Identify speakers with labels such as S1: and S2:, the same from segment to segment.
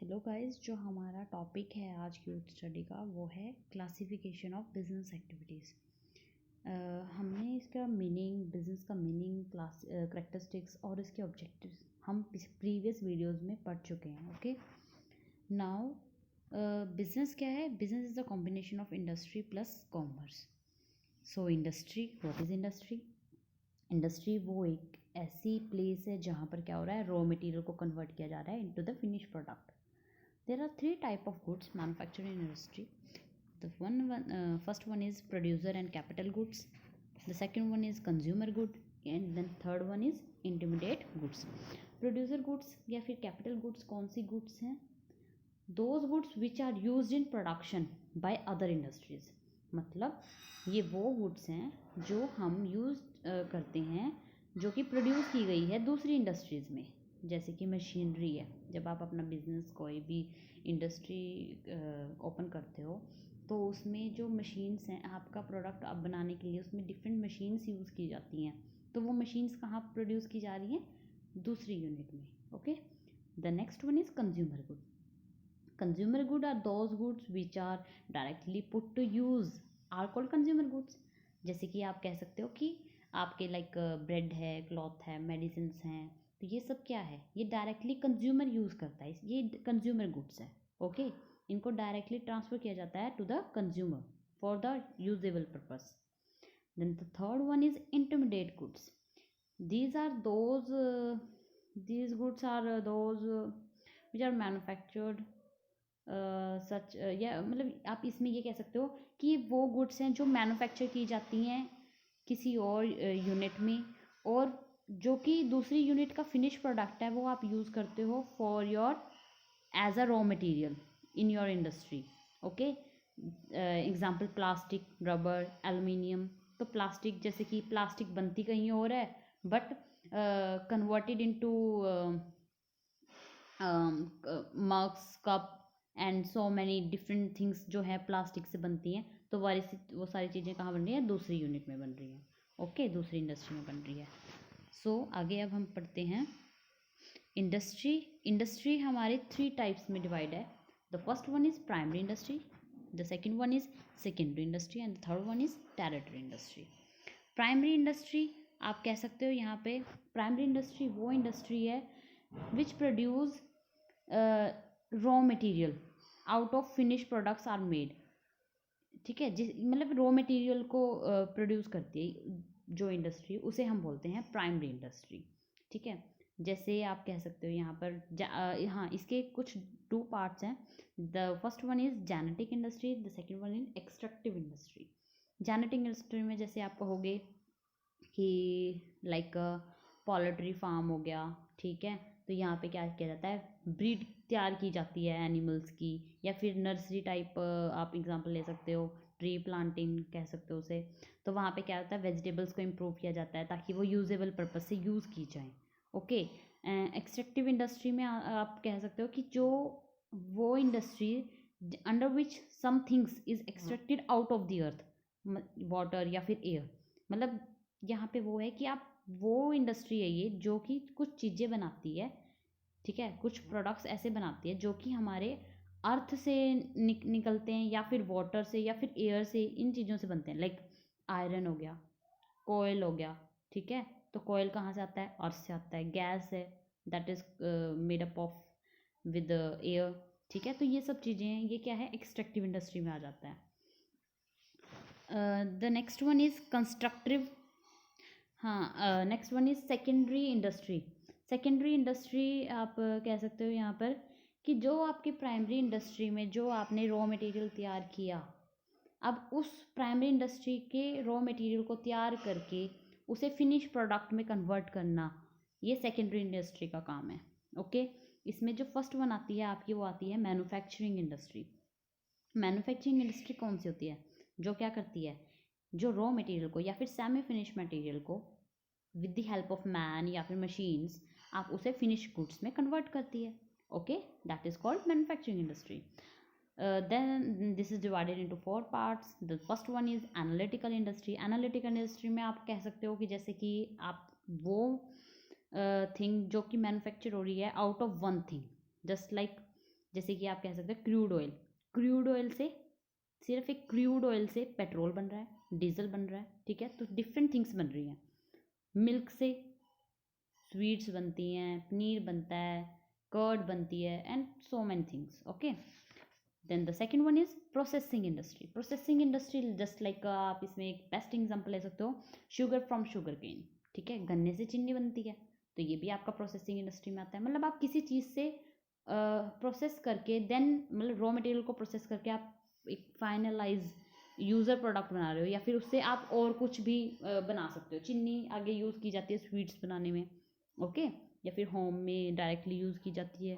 S1: Hello guys, जो हमारा topic है आज की स्टडी का वो है क्लासिफिकेशन ऑफ बिजनेस एक्टिविटीज़। हमने इसका मीनिंग, बिजनेस का मीनिंग, क्लास करेक्टरिस्टिक्स और इसके ऑब्जेक्टिव्स हम प्रीवियस वीडियोस में पढ़ चुके हैं। ओके, नाउ बिजनेस क्या है? Business is the combination of industry plus commerce. So industry, what is industry? Industry वो एक ऐसी प्लेस है जहाँ पर क्या हो रहा है, रॉ मटेरियल को कन्वर्ट किया जा रहा है into the finish product. There are three type of goods manufactured in industry. First one is producer and capital goods. The second one is consumer good, and then third one is intermediate goods. Producer goods या फिर capital goods कौन सी goods हैं? Those goods which are used in production by other industries. मतलब ये वो goods हैं जो हम यूज करते हैं, जो कि प्रोड्यूस की गई है दूसरी इंडस्ट्रीज़ में। जैसे कि मशीनरी है, जब आप अपना बिजनेस कोई भी इंडस्ट्री ओपन करते हो तो उसमें जो मशीन्स हैं, आपका प्रोडक्ट आप बनाने के लिए उसमें डिफरेंट मशीन्स यूज़ की जाती हैं। तो वो मशीन्स कहाँ प्रोड्यूस की जा रही हैं? दूसरी यूनिट में। Okay, the next one is consumer good. Consumer good are those goods which are directly put to use, are called consumer goods. जैसे कि आप कह सकते हो कि आपके लाइक ब्रेड है, क्लॉथ है, मेडिसिन हैं, तो ये सब क्या है? ये डायरेक्टली कंज्यूमर यूज़ करता है, ये कंज्यूमर गुड्स है। ओके, इनको डायरेक्टली ट्रांसफ़र किया जाता है to the consumer for the usable purpose. Then the third one is intermediate goods. these are those these goods are those which are manufactured सच या मतलब आप इसमें ये कह सकते हो कि वो गुड्स हैं जो मैन्युफैक्चर की जाती हैं किसी और यूनिट में, और जो कि दूसरी यूनिट का फिनिश प्रोडक्ट है वो आप यूज़ करते हो for your as a raw material in your industry. Okay, example plastic, rubber, aluminium. तो प्लास्टिक, जैसे कि प्लास्टिक बनती कहीं और है but converted into mugs, cup and so many different things जो है प्लास्टिक से बनती हैं। तो वो सारी चीज़ें कहाँ बन रही हैं? दूसरी यूनिट में बन रही हैं। ओके, दूसरी इंडस्ट्री में बन रही है। सो आगे अब हम पढ़ते हैं इंडस्ट्री। इंडस्ट्री हमारे थ्री टाइप्स में डिवाइड है। The first one is primary industry, the second one is secondary industry and the third one is territory industry. Primary industry आप कह सकते हो यहाँ पे, प्राइमरी इंडस्ट्री वो इंडस्ट्री है which produce raw material out of finish products are made. ठीक है, जिस मतलब रॉ मटेरियल को प्रोड्यूस करती है जो इंडस्ट्री, उसे हम बोलते हैं प्राइमरी इंडस्ट्री। ठीक है, जैसे आप कह सकते हो यहाँ पर हाँ, इसके कुछ टू पार्ट्स हैं। The first one is genetic industry, the second one is extractive industry. Genetic industry में जैसे आप कहोगे कि लाइक पोल्ट्री फार्म हो गया, ठीक है, तो यहाँ पे क्या किया जाता है? ब्रीड तैयार की जाती है एनिमल्स की, या फिर नर्सरी टाइप आप एग्जांपल ले सकते हो, ट्री प्लांटिंग कह सकते हो उसे। तो वहाँ पे क्या होता है? वेजिटेबल्स को इम्प्रूव किया जाता है ताकि वो यूजेबल पर्पज से यूज़ की जाए। ओके, एक्सट्रैक्टिव इंडस्ट्री में आप कह सकते हो कि जो वो industry under which some things is extracted out of the earth, water या फिर एयर। मतलब यहाँ पे वो है कि आप, वो इंडस्ट्री है ये जो कि कुछ चीज़ें बनाती है, ठीक है, कुछ प्रोडक्ट्स ऐसे बनाती है जो कि हमारे अर्थ से निकलते हैं, या फिर वाटर से, या फिर एयर से, इन चीज़ों से बनते हैं। लाइक आयरन हो गया, कोयल हो गया, ठीक है, तो कोयल कहाँ से आता है? अर्थ से आता है। गैस है that is made up of with air. ठीक है, तो ये सब चीज़ें हैं, ये क्या है? एक्सट्रैक्टिव इंडस्ट्री में आ जाता है। The next one is constructive. हाँ, next one is secondary industry. Secondary industry आप कह सकते हो यहाँ पर कि जो आपकी प्राइमरी इंडस्ट्री में जो आपने रॉ मटेरियल तैयार किया, अब उस प्राइमरी इंडस्ट्री के रॉ मटेरियल को तैयार करके उसे फिनिश प्रोडक्ट में कन्वर्ट करना, ये सेकेंडरी इंडस्ट्री का काम है। ओके, इसमें जो फर्स्ट वन आती है आपकी, वो आती है मैन्युफैक्चरिंग इंडस्ट्री। मैन्युफैक्चरिंग इंडस्ट्री कौन सी होती है? जो क्या करती है, जो रॉ मटेरियल को या फिर सेमी फिनिश मटेरियल को with the help of man या फिर मशीन्स आप उसे फिनिश गुड्स में कन्वर्ट करती है। Okay, that is called manufacturing industry. then this is divided into four parts. The first one is analytical industry. Analytical industry में आप कह सकते हो कि जैसे कि आप वो थिंग जो कि मैन्युफैक्चर हो रही है out of one thing, just like जैसे कि आप कह सकते हैं क्रूड ऑयल, क्रूड ऑयल से सिर्फ एक क्रूड ऑयल से पेट्रोल बन रहा है, डीजल बन रहा है, ठीक है। तो डिफरेंट थिंग्स बन रही हैं। मिल्क से स्वीट्स बनती हैं, पनीर बनता है, कर्ड बनती है, and so many things, okay. Then the second one is processing industry. Processing industry just like आप इसमें एक बेस्ट एग्जाम्पल ले सकते हो, शुगर फ्रॉम शुगर केन, ठीक है। गन्ने से चीनी बनती है, तो ये भी आपका प्रोसेसिंग इंडस्ट्री में आता है। मतलब आप किसी चीज़ से प्रोसेस करके देन मतलब रॉ मटेरियल को प्रोसेस करके आप एक फाइनलाइज यूज़र प्रोडक्ट बना रहे हो, या फिर उससे आप और कुछ भी बना सकते हो। चीनी आगे यूज़ की जाती है स्वीट्स बनाने में, ओके, या फिर होम में डायरेक्टली यूज़ की जाती है,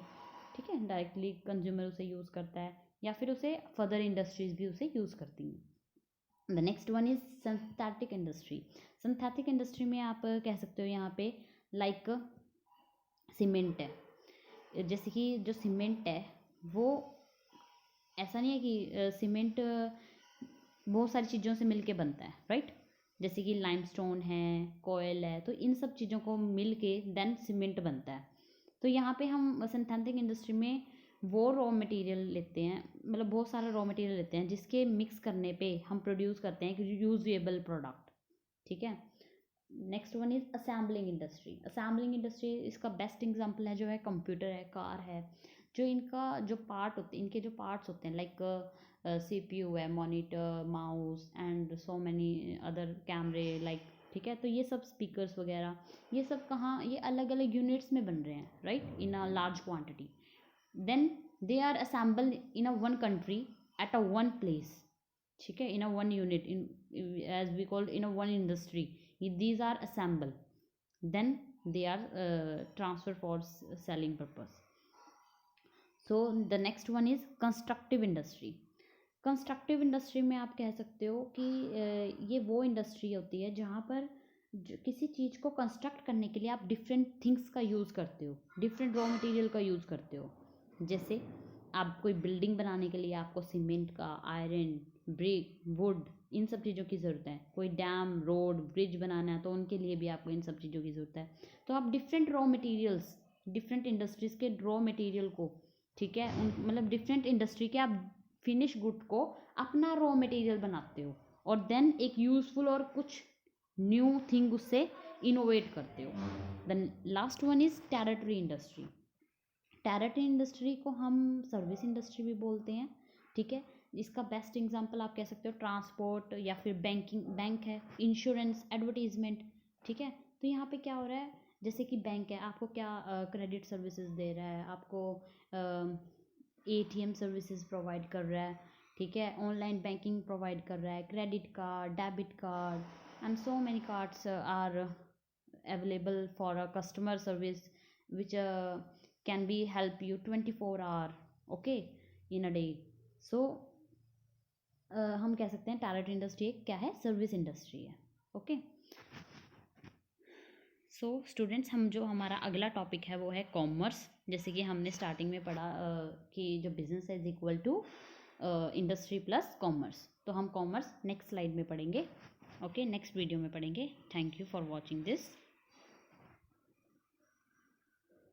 S1: ठीक है, डायरेक्टली कंज्यूमर उसे यूज़ करता है, या फिर उसे फर्दर इंडस्ट्रीज भी उसे यूज़ करती हैं। The next one is synthetic industry. Synthetic industry में आप कह सकते हो यहाँ पे लाइक सीमेंट है। जैसे कि जो सीमेंट है वो ऐसा नहीं है कि सीमेंट बहुत सारी चीज़ों से मिलके बनता है, राइट। जैसे कि लाइमस्टोन है, कोयल है, तो इन सब चीज़ों को मिल के देन सीमेंट बनता है। तो यहाँ पे हम सिंथेटिक इंडस्ट्री में वो रॉ मटेरियल लेते हैं, मतलब बहुत सारा रॉ मटेरियल लेते हैं जिसके मिक्स करने पे हम प्रोड्यूस करते हैं एक यूजेबल प्रोडक्ट, ठीक है। Next one is assembling industry. Assembling industry इसका बेस्ट एग्जांपल है जो है कंप्यूटर है, कार है। जो इनका जो पार्ट होते हैं, इनके जो पार्ट्स होते हैं लाइक CPU है, monitor, mouse and so many other कैमरे लाइक, ठीक है। तो ये सब स्पीकर्स वगैरह, ये सब कहाँ, ये अलग अलग यूनिट्स में बन रहे हैं, right, in a large quantity. Then they are assembled in a one country at a one place, ठीक है, in a one unit, in as we called in a one industry, these are assembled then they are transferred for selling purpose. So the next one is constructive industry. Constructive industry में आप कह सकते हो कि ये वो industry होती है जहाँ पर किसी चीज़ को कंस्ट्रक्ट करने के लिए आप डिफरेंट थिंग्स का यूज़ करते हो, डिफरेंट रॉ मटेरियल का यूज़ करते हो। जैसे आप कोई बिल्डिंग बनाने के लिए आपको सीमेंट का, आयरन, ब्रिक, वुड, इन सब चीज़ों की ज़रूरत है। कोई डैम, रोड, ब्रिज बनाना है तो उनके लिए भी आपको इन सब चीज़ों की ज़रूरत है। तो आप different raw materials, different industries के रॉ मटेरियल को, ठीक है, उन मतलब डिफरेंट इंडस्ट्री के आप फिनिश गुड को अपना रॉ मटेरियल बनाते हो और देन एक यूजफुल और कुछ न्यू थिंग उससे इनोवेट करते हो। Then last one is territory industry. Territory industry को हम सर्विस इंडस्ट्री भी बोलते हैं, ठीक है। इसका बेस्ट एग्जांपल आप कह सकते हो ट्रांसपोर्ट, या फिर बैंकिंग, बैंक है, इंश्योरेंस, एडवर्टीजमेंट, ठीक है। तो यहाँ पे क्या हो रहा है, जैसे कि बैंक है, आपको क्या क्रेडिट सर्विसेज दे रहा है, आपको ATM सर्विसेज प्रोवाइड कर रहा है, ठीक है, ऑनलाइन बैंकिंग प्रोवाइड कर रहा है, credit card, debit card and so many cards are available for a customer service which can be help you 24 hour, okay, in a day. So हम कह सकते हैं टेरिटरी इंडस्ट्री एक क्या है, सर्विस इंडस्ट्री है, ओके। सो स्टूडेंट्स, हम जो हमारा अगला टॉपिक है वो है कॉमर्स। जैसे कि हमने स्टार्टिंग में पढ़ा कि जो बिजनेस है is equal to industry plus commerce. तो हम कॉमर्स नेक्स्ट स्लाइड में पढ़ेंगे, ओके, नेक्स्ट वीडियो में पढ़ेंगे। Thank you for watching this.